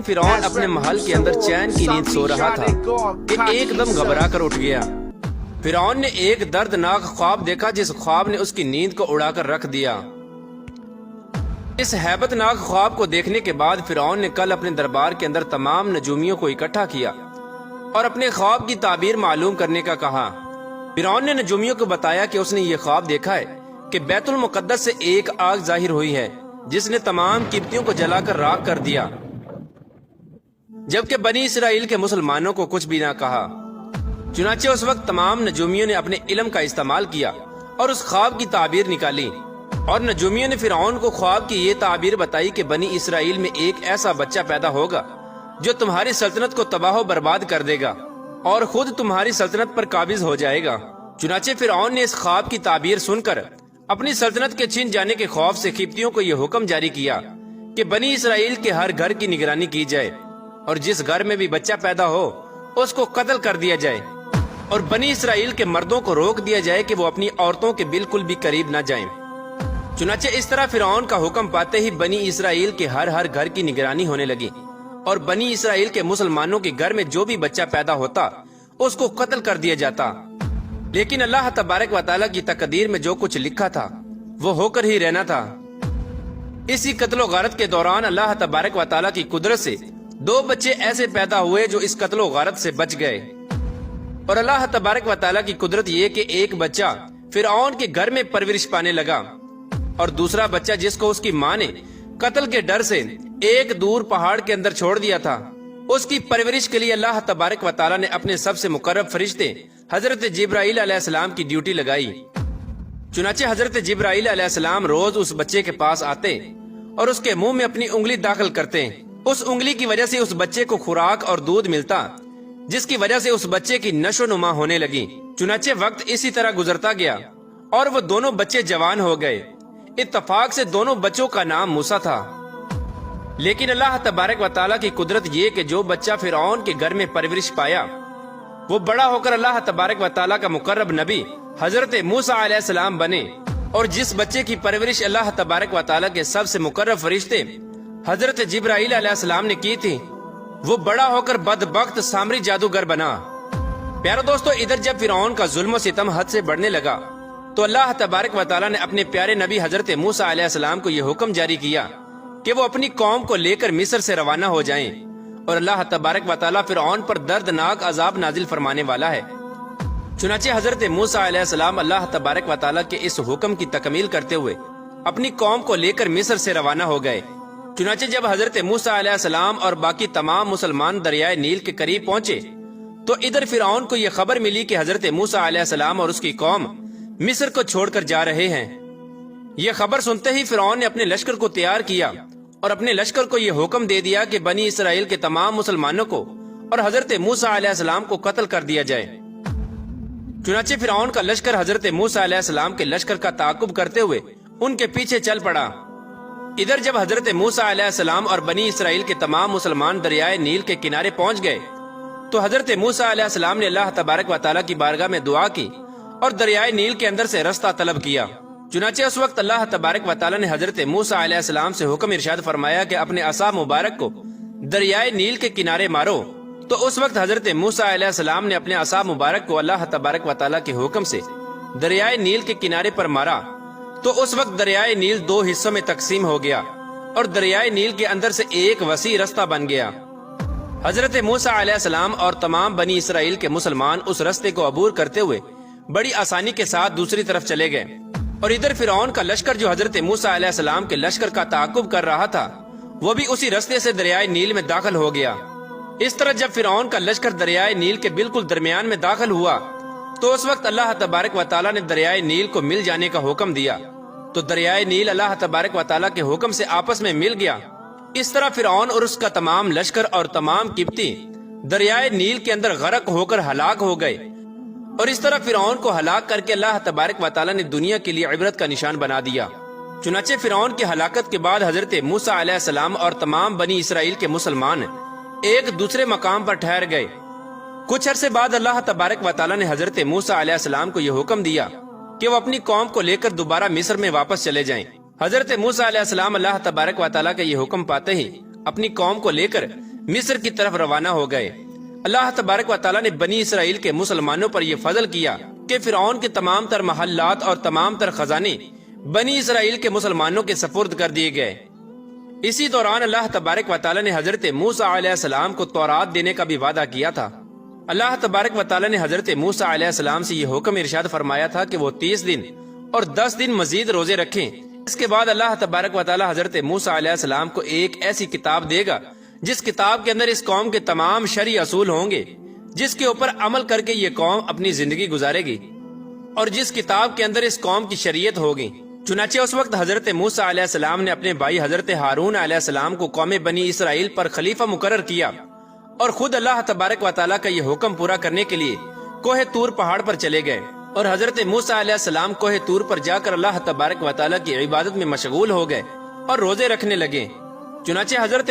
دن فرعون اپنے محل کے اندر چین کی نیند سو رہا تھا کہ ایک دم گھبرا کر اٹھ گیا۔ فرعون نے ایک دردناک خواب دیکھا جس خواب نے اس کی نیند کو اڑا کر رکھ دیا۔ اس ہیبت ناک خواب کو دیکھنے کے بعد فرعون نے کل اپنے دربار کے اندر تمام نجومیوں کو اکٹھا کیا اور اپنے خواب کی تعبیر معلوم کرنے کا کہا۔ فرعون نے نجومیوں کو بتایا کہ اس نے یہ خواب دیکھا ہے کہ بیت المقدس سے ایک آگ ظاہر ہوئی ہے جس نے تمام قبطیوں کو جلا کر راکھ کر دیا، جبکہ بنی اسرائیل کے مسلمانوں کو کچھ بھی نہ کہا۔ چنانچہ اس وقت تمام نجومیوں نے اپنے علم کا استعمال کیا اور اس خواب کی تعبیر نکالی، اور نجومیوں نے فرعون کو خواب کی یہ تعبیر بتائی کہ بنی اسرائیل میں ایک ایسا بچہ پیدا ہوگا جو تمہاری سلطنت کو تباہ و برباد کر دے گا اور خود تمہاری سلطنت پر قابض ہو جائے گا۔ چنانچہ فرعون نے اس خواب کی تعبیر سن کر اپنی سلطنت کے چھن جانے کے خوف سے قبطیوں کو یہ حکم جاری کیا کہ بنی اسرائیل کے ہر گھر کی نگرانی کی جائے، اور جس گھر میں بھی بچہ پیدا ہو اس کو قتل کر دیا جائے، اور بنی اسرائیل کے مردوں کو روک دیا جائے کہ وہ اپنی عورتوں کے بالکل بھی قریب نہ جائیں۔ چنانچہ اس طرح فرعون کا حکم پاتے ہی بنی اسرائیل کے ہر گھر کی نگرانی ہونے لگی، اور بنی اسرائیل کے مسلمانوں کے گھر میں جو بھی بچہ پیدا ہوتا اس کو قتل کر دیا جاتا۔ لیکن اللہ تبارک و تعالیٰ کی تقدیر میں جو کچھ لکھا تھا وہ ہو کر ہی رہنا تھا۔ اسی قتل و غارت کے دوران اللہ تبارک و تعالیٰ کی قدرت سے 2 بچے ایسے پیدا ہوئے جو اس قتل و غارت سے بچ گئے، اور اللہ تبارک و تعالیٰ کی قدرت یہ کہ ایک بچہ فرعون کے گھر میں پرورش پانے لگا، اور دوسرا بچہ جس کو اس کی ماں نے قتل کے ڈر سے ایک دور پہاڑ کے اندر چھوڑ دیا تھا، اس کی پرورش کے لیے اللہ تبارک و تعالیٰ نے اپنے سب سے مقرب فرشتے حضرت جبرائیل علیہ السلام کی ڈیوٹی لگائی۔ چنانچہ حضرت جبرائیل علیہ السلام روز اس بچے کے پاس آتے اور اس کے منہ میں اپنی انگلی داخل کرتے۔ اس انگلی کی وجہ سے اس بچے کو خوراک اور دودھ ملتا، جس کی وجہ سے اس بچے کی نشو نما ہونے لگی۔ چنانچہ وقت اسی طرح گزرتا گیا اور وہ دونوں بچے جوان ہو گئے۔ اتفاق سے دونوں بچوں کا نام موسیٰ تھا۔ لیکن اللہ تبارک و تعالیٰ کی قدرت یہ کہ جو بچہ فرعون کے گھر میں پرورش پایا وہ بڑا ہو کر اللہ تبارک و تعالیٰ کا مقرب نبی حضرت موسیٰ علیہ السلام بنے، اور جس بچے کی پرورش اللہ تبارک و تعالیٰ کے سب سے مقرب فرشتے حضرت جبرائیل علیہ السلام نے کی تھی وہ بڑا ہو کر بدبخت سامری جادوگر بنا۔ پیارو دوستو، ادھر جب فرعون کا ظلم و ستم حد سے بڑھنے لگا تو اللہ تبارک و تعالیٰ نے اپنے پیارے نبی حضرت موسیٰ علیہ السلام کو یہ حکم جاری کیا کہ وہ اپنی قوم کو لے کر مصر سے روانہ ہو جائیں، اور اللہ تبارک و تعالیٰ فرعون پر دردناک عذاب نازل فرمانے والا ہے۔ چنانچہ حضرت موسیٰ علیہ السلام اللہ تبارک و تعالیٰ کے اس حکم کی تکمیل کرتے ہوئے اپنی قوم کو لے کر مصر سے روانہ ہو گئے۔ چنانچہ جب حضرت موسیٰ علیہ السلام اور باقی تمام مسلمان دریائے نیل کے قریب پہنچے تو ادھر فرعون کو یہ خبر ملی کہ حضرت موسیٰ علیہ السلام اور اس کی قوم مصر کو چھوڑ کر جا رہے ہیں۔ یہ خبر سنتے ہی فرعون نے اپنے لشکر کو تیار کیا اور اپنے لشکر کو یہ حکم دے دیا کہ بنی اسرائیل کے تمام مسلمانوں کو اور حضرت موسیٰ علیہ السلام کو قتل کر دیا جائے۔ چنانچہ فرعون کا لشکر حضرت موسیٰ علیہ السلام کے لشکر کا تعاقب کرتے ہوئے ان کے پیچھے چل پڑا۔ ادھر جب حضرت موسیٰ علیہ السلام اور بنی اسرائیل کے تمام مسلمان دریائے نیل کے کنارے پہنچ گئے تو حضرت موسیٰ علیہ السلام نے اللہ تبارک و تعالیٰ کی بارگاہ میں دعا کی اور دریائے نیل کے اندر سے رستہ طلب کیا۔ چنانچہ اس وقت اللہ تبارک و تعالیٰ نے حضرت موسیٰ علیہ السلام سے حکم ارشاد فرمایا کہ اپنے عصا مبارک کو دریائے نیل کے کنارے مارو۔ تو اس وقت حضرت موسیٰ علیہ السلام نے اپنے عصا مبارک کو اللہ تبارک و تعالیٰ کے حکم سے دریائے نیل کے کنارے پر مارا تو اس وقت دریائے نیل 2 حصوں میں تقسیم ہو گیا اور دریائے نیل کے اندر سے ایک وسیع رستہ بن گیا۔ حضرت موسیٰ علیہ السلام اور تمام بنی اسرائیل کے مسلمان اس رستے کو عبور کرتے ہوئے بڑی آسانی کے ساتھ دوسری طرف چلے گئے، اور ادھر فرعون کا لشکر جو حضرت موسیٰ علیہ السلام کے لشکر کا تعاقب کر رہا تھا وہ بھی اسی رستے سے دریائے نیل میں داخل ہو گیا۔ اس طرح جب فرعون کا لشکر دریائے نیل کے بالکل درمیان میں داخل ہوا تو اس وقت اللہ تبارک و تعالیٰ نے دریائے نیل کو مل جانے کا حکم دیا، تو دریائے نیل اللہ تبارک و تعالیٰ کے حکم سے آپس میں مل گیا۔ اس طرح فرعون اور اس کا تمام لشکر اور تمام قبطی دریائے نیل کے اندر غرق ہو کر ہلاک ہو گئے، اور اس طرح فرعون کو ہلاک کر کے اللہ تبارک و تعالیٰ نے دنیا کے لیے عبرت کا نشان بنا دیا۔ چنانچہ فرعون کی ہلاکت کے بعد حضرت موسیٰ علیہ السلام اور تمام بنی اسرائیل کے مسلمان ایک دوسرے مقام پر ٹھہر گئے۔ کچھ عرصے بعد اللہ تبارک و تعالیٰ نے حضرت موسیٰ علیہ السلام کو یہ حکم دیا کہ وہ اپنی قوم کو لے کر دوبارہ مصر میں واپس چلے جائیں۔ حضرت موسیٰ علیہ السلام اللہ تبارک و تعالیٰ کا یہ حکم پاتے ہی اپنی قوم کو لے کر مصر کی طرف روانہ ہو گئے۔ اللہ تبارک و تعالیٰ نے بنی اسرائیل کے مسلمانوں پر یہ فضل کیا کہ فرعون کے تمام تر محلات اور تمام تر خزانے بنی اسرائیل کے مسلمانوں کے سپرد کر دیے گئے۔ اسی دوران اللہ تبارک و تعالیٰ نے حضرت موسیٰ علیہ السلام کو تورات دینے کا بھی وعدہ کیا تھا۔ اللہ تبارک و تعالیٰ نے حضرت موسیٰ علیہ السلام سے یہ حکم ارشاد فرمایا تھا کہ وہ 30 دن اور 10 دن مزید روزے رکھیں۔ اس کے بعد اللہ تبارک و تعالیٰ حضرت موسیٰ علیہ السلام کو ایک ایسی کتاب دے گا جس کتاب کے اندر اس قوم کے تمام شرعی اصول ہوں گے، جس کے اوپر عمل کر کے یہ قوم اپنی زندگی گزارے گی، اور جس کتاب کے اندر اس قوم کی شریعت ہوگی۔ چنانچہ اس وقت حضرت موسیٰ علیہ السلام نے اپنے بھائی حضرت ہارون علیہ السلام کو قوم بنی اسرائیل پر خلیفہ مقرر کیا، اور خود اللہ تبارک و تعالیٰ کا یہ حکم پورا کرنے کے لیے کوہ طور پہاڑ پر چلے گئے، اور حضرت موسیٰ علیہ السلام کوہ طور پر جا کر اللہ تبارک و تعالیٰ کی عبادت میں مشغول ہو گئے اور روزے رکھنے لگے۔ چنانچہ حضرت